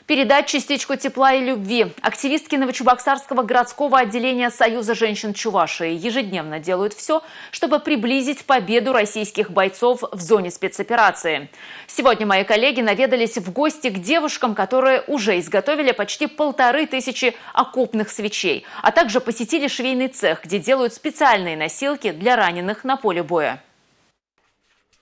Передать частичку тепла и любви. Активистки Новочебоксарского городского отделения Союза женщин Чувашии ежедневно делают все, чтобы приблизить победу российских бойцов в зоне спецоперации. Сегодня мои коллеги наведались в гости к девушкам, которые уже изготовили почти 1500 окопных свечей, а также посетили швейный цех, где делают специальные носилки для раненых на поле боя.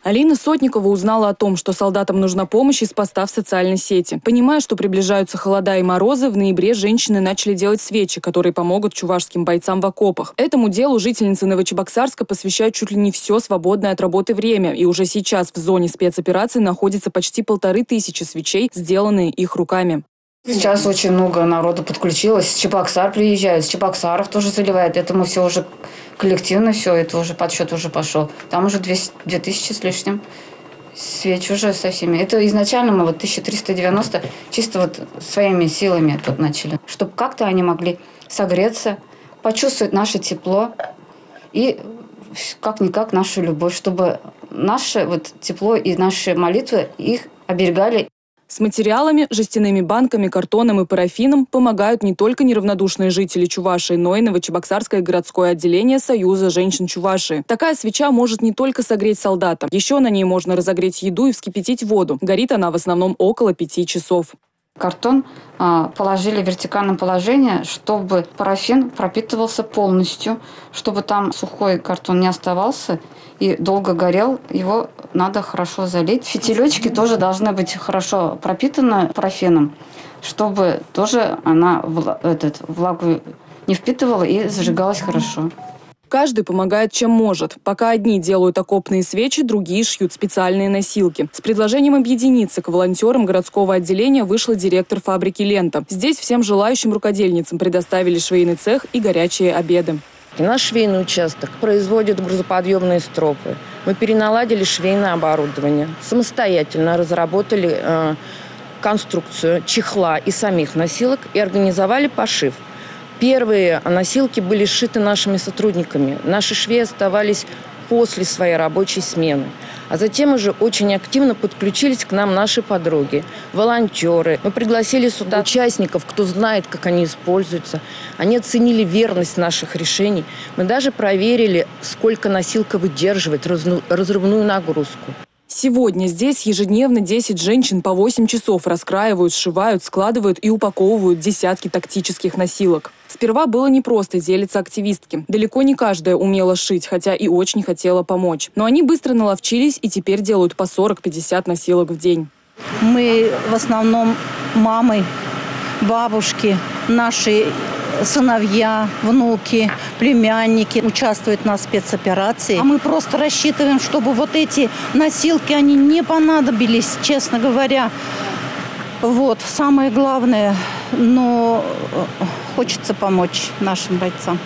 Алина Сотникова узнала о том, что солдатам нужна помощь из поста в социальной сети. Понимая, что приближаются холода и морозы, в ноябре женщины начали делать свечи, которые помогут чувашским бойцам в окопах. Этому делу жительницы Новочебоксарска посвящают чуть ли не все свободное от работы время. И уже сейчас в зоне спецоперации находится почти 1500 свечей, сделанные их руками. Сейчас очень много народу подключилось. С Чебоксар приезжают, с Чебоксаров тоже заливают. Это мы все уже коллективно, все, это уже подсчет уже пошел. Там уже 2000 с лишним свеч уже со всеми. Это изначально мы 1390 чисто своими силами тут начали. Чтобы как-то они могли согреться, почувствовать наше тепло и как-никак нашу любовь, чтобы наше тепло и наши молитвы их оберегали. С материалами, жестяными банками, картоном и парафином помогают не только неравнодушные жители Чувашии, но и Новочебоксарское городское отделение Союза женщин Чувашии. Такая свеча может не только согреть солдата. Еще на ней можно разогреть еду и вскипятить воду. Горит она в основном около 5 часов. Картон положили в вертикальном положении, чтобы парафин пропитывался полностью, чтобы там сухой картон не оставался и долго горел, его надо хорошо залить. Фитилечки тоже должны быть хорошо пропитаны парафином, чтобы тоже она влагу не впитывала и зажигалась хорошо. Каждый помогает, чем может. Пока одни делают окопные свечи, другие шьют специальные носилки. С предложением объединиться к волонтерам городского отделения вышла директор фабрики «Лента». Здесь всем желающим рукодельницам предоставили швейный цех и горячие обеды. Наш швейный участок производит грузоподъемные стропы. Мы переналадили швейное оборудование. Самостоятельно разработали конструкцию чехла и самих носилок и организовали пошив. Первые носилки были сшиты нашими сотрудниками. Наши швеи оставались после своей рабочей смены. А затем уже очень активно подключились к нам наши подруги, волонтеры. Мы пригласили сюда участников, кто знает, как они используются. Они оценили верность наших решений. Мы даже проверили, сколько носилка выдерживает разрывную нагрузку. Сегодня здесь ежедневно 10 женщин по 8 часов раскраивают, сшивают, складывают и упаковывают десятки тактических носилок. Сперва было непросто, делятся активистки. Далеко не каждая умела шить, хотя и очень хотела помочь. Но они быстро наловчились и теперь делают по 40-50 носилок в день. Мы в основном мамы, бабушки, наши сыновья, внуки, племянники участвуют на спецоперации. А мы просто рассчитываем, чтобы эти носилки, они не понадобились, честно говоря. Самое главное, но хочется помочь нашим бойцам.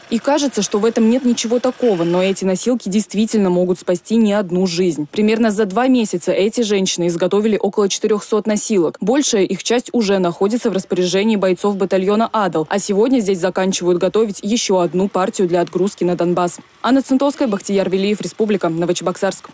И кажется, что в этом нет ничего такого, но эти носилки действительно могут спасти не одну жизнь. Примерно за 2 месяца эти женщины изготовили около 400 носилок. Большая их часть уже находится в распоряжении бойцов батальона «Адал», а сегодня здесь заканчивают готовить еще одну партию для отгрузки на Донбасс. Анна Центовская, Бахтияр Велиев, Республика, Новочебоксарск.